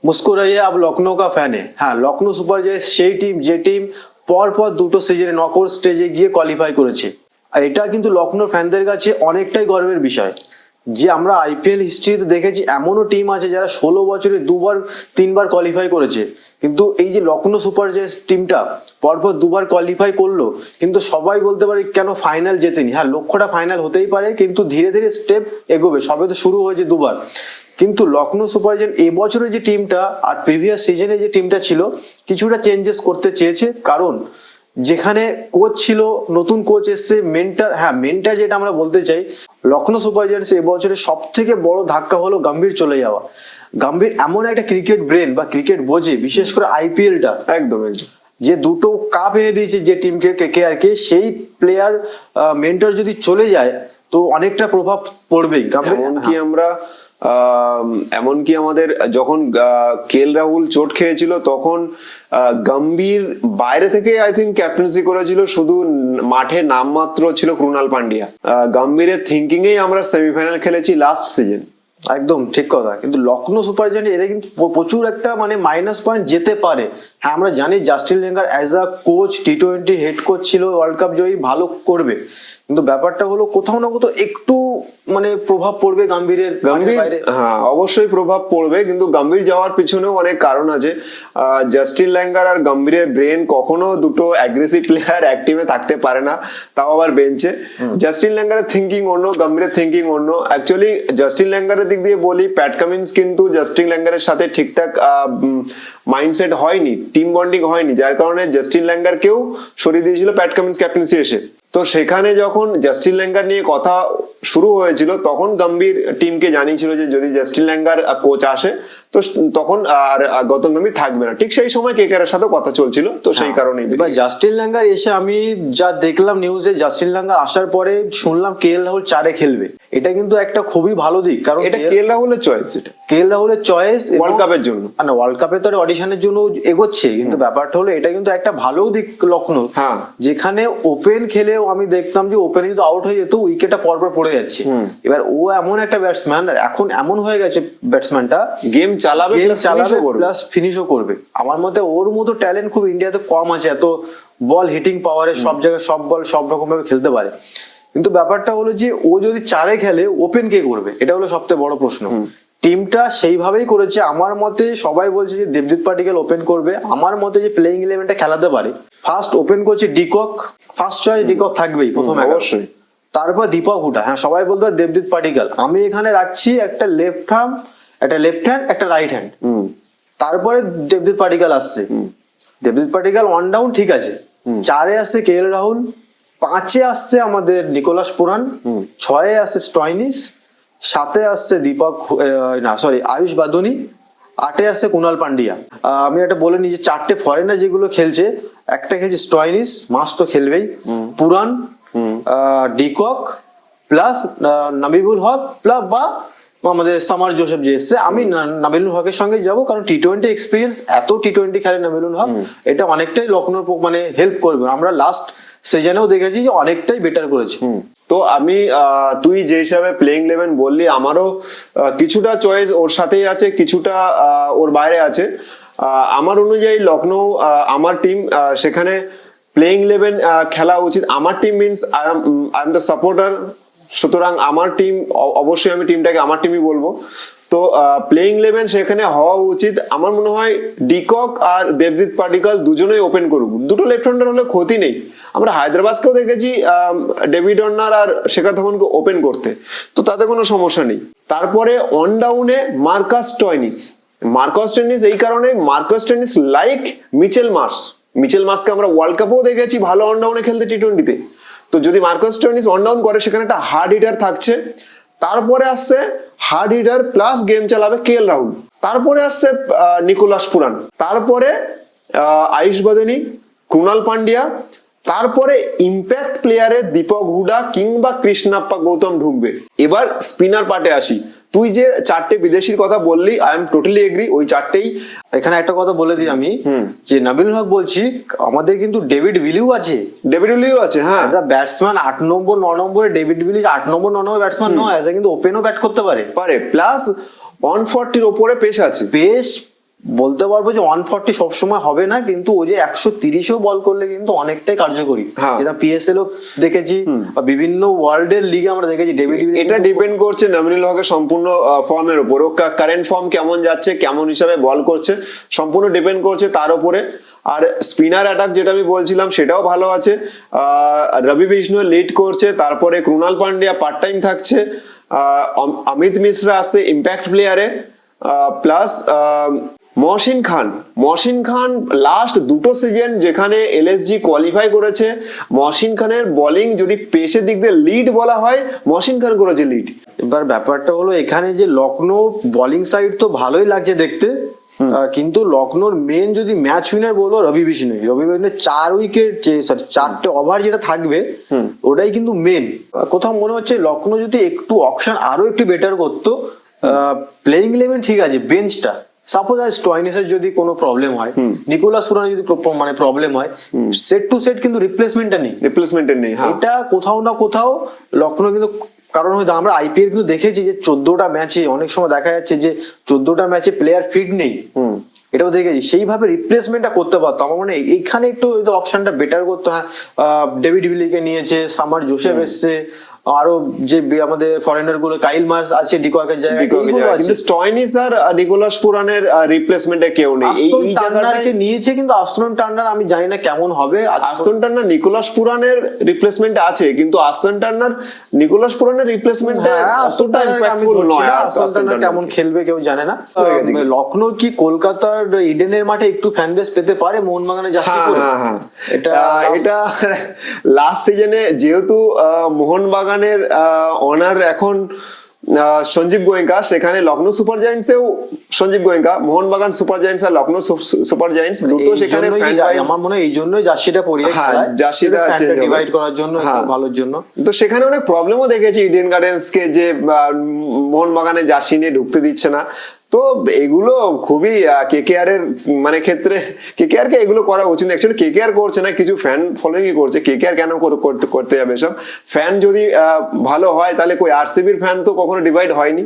मुस्कुराइए अब लखनऊ का फैन है। হ্যাঁ, লখনৌ সুপার জায়ান্টস সেই টিম যে টিম পরপর দুটো সিজনে নকআউট স্টেজে গিয়ে কোয়ালিফাই করেছে। আর এটা কিন্তু লখনৌ ফ্যানদের কাছে অনেকটাই গর্বের বিষয় যে আমরা আইপিএল হিস্ট্রিতে দেখেছি এমনও টিম আছে যারা 16 বছরে দুবার তিনবার কোয়ালিফাই করেছে, কিন্তু এই যে লখনৌ সুপার জায়ান্টস টিমটা পরপর দুবার কোয়ালিফাই করলো, কিন্তু সবাই বলতে পারে কেন ফাইনাল জেতেনি। হ্যাঁ, লক্ষ্যটা ফাইনাল হতেই পারে, কিন্তু ধীরে ধীরে স্টেপ এগোবে, সবে তো শুরু হয়েছে দুবার। কিন্তু লখনৌ সুপার জায়ান্টস এবছরের যে টিমটা আর প্রিভিয়াস সিজনে যে টিমটা ছিল কিছুটা চেঞ্জেস করতে চেয়েছে, কারণ যেখানে কোচ ছিল নতুন কোচ এসছে, মেন্টার যেটা আমরা বলতে চাই, লখনৌ সুপার জায়ান্টস এবছরের সব থেকে বড় ধাক্কা হলো গম্ভীর চলে যাওয়া। গম্ভীর এমন একটা ক্রিকেট ব্রেন বা ক্রিকেট বোঝে, বিশেষ করে আইপিএলটা একদম যে দুটো কাপ এনে দিয়েছে যে টিমকে কেকেআরকে, সেই প্লেয়ার মেন্টর যদি চলে যায় তো অনেকটা প্রভাব পড়বেই। এমনকি আমাদের যখন কেএল রাহুল চোট খেয়েছিল তখন গম্ভীর বাইরে থেকে আই থিঙ্ক ক্যাপ্টেন্সি করেছিল, শুধু মাঠে নামমাত্র ছিল ক্রুনাল পান্ডিয়া। গম্ভীরের থিঙ্কিং এই আমরা সেমিফাইনাল খেলেছি লাস্ট সিজন। একদম ঠিক কথা। কিন্তু লখনৌ সুপার জায়ান্টস এরা কিন্তু প্রচুর একটা মানে মাইনাস পয়েন্ট যেতে পারে। হ্যাঁ, আমরা জানি Justin Langer as a coach টি20 হেড কোচ ছিল, ওয়ার্ল্ড কাপ জয়ী, ভালো করবে, কিন্তু ব্যাপারটা হলো কোথাও না কোথাও একটু মানে প্রভাব পড়বে গম্ভীরের। হ্যাঁ, অবশ্যই প্রভাব পড়বে, কিন্তু গম্ভীর যাওয়ার পিছনেও অনেক কারণ আছে। জাস্টিন ল্যাঙ্গার আর গম্ভীরের ব্রেন কখনো দুটো অ্যাগ্রেসিভ প্লেয়ার এক টিমে থাকতে পারে না, তাও আবার বেঞ্চে। জাস্টিন ল্যাঙ্গারের থিঙ্কিং অন্য, গম্ভীরের থিঙ্কিং অন্য। অ্যাকচুয়ালি জাস্টিন ল্যাঙ্গারের দিক দিয়ে বলি, প্যাট কামিন্স কিন্তু জাস্টিন ল্যাঙ্গারের সাথে ঠিকঠাক মাইন্ডসেট হয়নি, টিম বন্ডিং হয়নি, যার কারণে জাস্টিন ল্যাঙ্গারকেও সরিয়ে দিয়েছিল প্যাট কামিন্স ক্যাপ্টেন্সি এসে। তো সেখানে যখন জাস্টিন ল্যাঙ্গার নিয়ে কথা শুরু হয়েছিল তখন গম্ভীর টিমকে জানিয়েছিল যে যদি জাস্টিন ল্যাঙ্গার কোচ আসে তো তখন আর গৌতম গম্ভীর থাকবে না। ঠিক সেই সময় কেকেআরের সাথে কথা চলছিল, তো সেই কারণে এবার জাস্টিন ল্যাঙ্গার এসে আমি যা দেখলাম নিউজে, জাস্টিন ল্যাঙ্গার আসার পরে শুনলাম কেএল রাহুল 4-এ খেলবে। এটা কিন্তু একটা খুবই ভালো দিক, কারণ এটা কেএল রাহুলের চয়েস, এটা কেএল রাহুলের চয়েস ওয়ার্ল্ড কাপের জন্য, মানে ওয়ার্ল্ড কাপে তো অডিশনের জন্য এগোচ্ছে, কিন্তু ব্যাপারটা হলো এটা কিন্তু একটা ভালো দিক লখনৌ। হ্যাঁ, যেখানে ওপেন খেলেও আমি দেখতাম যে ওপেনে যদি আউট হয়ে যেত উইকেটটা পরপর পড়ে যাচ্ছে। এবার ও এমন একটা ব্যাটসম্যান, এখন এমন হয়ে গেছে ব্যাটসম্যানটা গেম চালাবে প্লাস ফিনিশও করবে। আমার মতে ওর মতো ট্যালেন্ট খুব ইন্ডিয়াতে কম আছে, এত বল হিটিং পাওয়ারে সব জায়গায় সব বল সব রকম ভাবে খেলতে পারে। কিন্তু ব্যাপারটা হলো যে ও যদি 4-এ খেলে ওপেন কে করবে, এটা হলো সবথেকে বড় প্রশ্ন। টিমটা সেইভাবেই করেছে আমার মতে। সবাই বলছে যে দেবজিৎ পাটিকাল ওপেন করবে, আমার মতে যে প্লেইং ইলেভেনটা খেলাতে পারে। ফার্স্ট ওপেন করছে ডিকক, ফার্স্ট চয়েস ডিকক থাকবেই প্রথম, অবশ্যই। তারপর দীপক হুডা, হ্যাঁ সবাই বলতো দেবজিৎ পাটিকাল। আমি এখানে রাখছি একটা লেফট হ্যান্ড, একটা রাইট হ্যান্ড, তারপরে দেবজিৎ পাটিকাল আসছে। দেবজিৎ পাটিকাল ওয়ান ডাউন ঠিক আছে। 4-এ আসছে কেএল রাহুল, 5-এ আসছে আমাদের নিকোলাস পুরান, 6-এ আসছে স্টয়নিস, 7-এ আসছে আয়ুষ বাদুনি, 8-এ আসছে কুনাল পান্ডিয়া। আমি একটা বলে নিই যে 4টে ফরেনার যেগুলো খেলছে, একটা খেলছে স্টয়নিস, মাস্ট তো খেলবেই, পুরান, ডিকক প্লাস নাবিবুল হক প্লাস বা আমাদের সামার জোসেফ যে এসছে। আমি নাবিলুল হকের সঙ্গে যাবো, কারণ টি20 এক্সপিরিয়েন্স, এত টি20 খেলে নাবিলুল হক, এটা অনেকটাই লখনৌর মানে হেল্প করবে। আমরা লাস্ট সিজনেও দেখেছি যে অনেকটাই বেটার করেছে। তো আমি তুই যে হিসাবে প্লেইং ইলেভেন বললি, আমারও কিছুটা চয়েস ওর সাথেই আছে, কিছুটা ওর বাইরে আছে। আমার অনুযায়ী লখনৌ আমার টিম, সেখানে প্লেইং ইলেভেন খেলা উচিত। আমার team means I am the supporter, সুতরাং আমার টিম অবশ্যই আমি টিমটাকে আমার টিমই বলবো। তো প্লেইং ইলেভেন সেখানে হওয়া উচিত। আমার মনে হয় ডিকক আর দেবজিৎ পাটিকাল দুজনেই ওপেন করুক, দুটো লেফট হ্যান্ডার হলে ক্ষতি নেই। আমরা হায়দ্রাবাদকেও দেখেছি ডেভিড ওয়ার্নার আর শেখর ধাওয়ানকে ওপেন করতে, তো তাতে কোনো সমস্যা নেই। তারপরে অন ডাউনে মার্কাস স্টয়নিস এই কারণে, মার্কাস স্টয়নিস লাইক মিচেল মার্শকে আমরা ওয়ার্ল্ড কাপেও দেখেছি ভালো অন ডাউনে খেলতে টি20-তে। তো যদি মার্কাস স্টয়নিস অন ডাউন করে, সেখানে একটা হার্ড হিটার থাকছে। তারপরে আসছে হার্ড হিটার প্লাস গেম চালাবে কেএল রাহুল, তারপরে আসছে নিকোলাস পুরান, তারপরে আয়ুষ বাদানি, ক্রুনাল পান্ডিয়া, তারপরে ইম্প্যাক্ট প্লেয়ারে দীপক হুডা কিংবা কৃষ্ণাপ্পা গৌতম ঢুকবে। এবার স্পিনার পার্টে আসি। তুই যে 4টে বিদেশির কথা বললি, আই এম টোটালি এগ্রি, ওই 4টেই। এখানে একটা কথা বলে দিই আমি, যে নাবিল হক বলছি, আমাদের কিন্তু ডেভিড ভিলিও আছে, হ্যাঁ, অ্যাজ আ ব্যাটসম্যান 8 নম্বর 9 নম্বরে ডেভিড ভিলি 8 নম্বর 9 নম্বর ব্যাটসম্যান নয়, অ্যাজ আ কিন্তু ওপেনও ব্যাট করতে পারে। প্লাস 140-র ওপরে পেস আছে। বেশ বলতে পারবো যে 140 সবসময় হবে না, কিন্তু ওই যে 130ও বল করলে কিন্তু অনেকটাই কার্যকরী। হ্যাঁ। যেটা পিএসএল ও দেখেছি বা বিভিন্ন ওয়ার্ল্ডের লিগে আমরা দেখেছি এটা ডিপেন্ড করছে নামিনুল হকের সম্পূর্ণ ফর্মের উপর, ও কারেন্ট ফর্ম কেমন যাচ্ছে, কেমন হিসাবে বল করছে, সম্পূর্ণ ডিপেন্ড করছে তার উপরে। আর স্পিনার অ্যাটাক যেটা আমি বলছিলাম সেটাও ভালো আছে। রবি বিষ্ণু লিড করছে, তারপরে কৃণাল পান্ডিয়া পার্ট টাইম থাকছে, অমিত মিশ্রা আসছে ইম্প্যাক্ট প্লেয়ারে, প্লাস মহসিন খান লাস্ট দুটো সিজন যেখানে এলএসজি কোয়ালিফাই করেছে, মহসিন খানের বোলিং যদি পেসের দিক দিয়ে লিড বলা হয়, মহসিন খান করেছে লিড। এবার ব্যাপারটা হলো এখানে যে লখনৌ বোলিং সাইড তো ভালোই লাগছে দেখতে, কিন্তু লখনৌর মেন যদি ম্যাচ উইনার বলবো রবি বিষ্ণু 4 উইকেট, সরি 4টে ওভার যেটা থাকবে ওটাই কিন্তু মেন। কোথাও মনে হচ্ছে লখনৌ যদি একটু অকশন আরো একটু বেটার করতো, প্লেইং ইলেভেন ঠিক আছে, বেঞ্চটা সাপোজ আজ স্টয়নিসের যদি কোনো প্রবলেম হয়, নিকোলাস পুরানের যদি মানে প্রবলেম হয়, সেট টু সেট কিন্তু রিপ্লেসমেন্টটা নেই। হ্যাঁ। এটা কোথাও না কোথাও লখনৌ কিন্তু, কারণ হয়তো আমরা আইপিএল কিন্তু দেখেছি যে 14টা ম্যাচে অনেক সময় দেখা যাচ্ছে যে 14টা ম্যাচে প্লেয়ার ফিট নেই, এটাও দেখেছি। সেইভাবে রিপ্লেসমেন্টটা করতে পারতো। আমার মনে হয় এইখানে একটু অপশনটা বেটার করতে হয়। ডেভিড ভিলিকে নিয়েছে, সামার জোসেফ এসছে, আরো যে আমাদের ফরেনার গুলো কাইল মার্স আছে ডিককের জায়গায়, কিন্তু স্টয়নিস আর নিকোলাস পুরানের রিপ্লেসমেন্টে কেউ নেই। আস্টন টার্নারকে নিয়েছে, কিন্তু আস্টন টার্নার আমি জানি না কেমন হবে। আস্টন টার্নার নিকোলাস পুরানের রিপ্লেসমেন্ট আছে, কিন্তু আস্টন টার্নার নিকোলাস পুরানের রিপ্লেসমেন্টে অতটা ইম্প্যাক্টফুল নয়। আস্টন টার্নার কেমন খেলবে কেউ জানে না। লখনৌ কি কলকাতার ইডেনের মাঠে একটু ফ্যান বেস পেতে পারে মোহনবাগানে জার্সি পরে? এটা লাস্ট সিজনে যেহেতু মোহনবাগানের অনার এখন সঞ্জীব গোয়েঙ্কা, সেখানে লখনৌ সুপার জায়ান্টসেও সঞ্জীব গোয়েঙ্কা, মোহনবাগান সুপার জায়ান্টস আর লখনৌ সুপার জায়ান্টস দুটো সেখানে আমার মনে হয় এই জন্যই জার্সিটা পরিয়ে জার্সিটা ডিভাইড করার জন্য, ভালোর জন্য। তো সেখানে অনেক প্রবলেমও দেখেছি ইডেন গার্ডেন্স কে, যে মোহনবাগানে জার্সি নিয়ে ঢুকতে দিচ্ছে না। তো এগুলো খুবই কেকেআর এর মানে ক্ষেত্রে কেকেআর কে এগুলো করা উচিত। অ্যাকচুয়ালি কেকেআর করছে না, কিছু ফ্যান ফলোইং করছে। কেকেআর কেন করতে যাবে সব? ফ্যান যদি ভালো হয় তাহলে কই আরসিবির ফ্যান তো কখনো ডিভাইড হয়নি,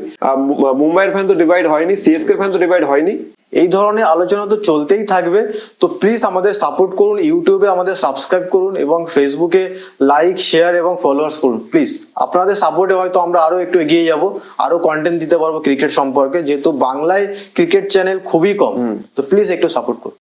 মুম্বাইয়ের ফ্যান তো ডিভাইড হয়নি, সিএসকে ফ্যান তো ডিভাইড হয়নি। এই ধরনের আলোচনা তো চলতেই থাকবে। তো প্লিজ আমাদের সাপোর্ট করুন, ইউটিউবে আমাদের সাবস্ক্রাইব করুন এবং ফেসবুকে লাইক, শেয়ার এবং ফলোয়ার্স করুন প্লিজ। আপনাদের সাপোর্টে হয়তো আমরা আরো একটু এগিয়ে যাব, আরো কন্টেন্ট দিতে পারবো ক্রিকেট সম্পর্কে, যেহেতু বাংলায় ক্রিকেট চ্যানেল খুবই কম। তো প্লিজ একটু সাপোর্ট করুন।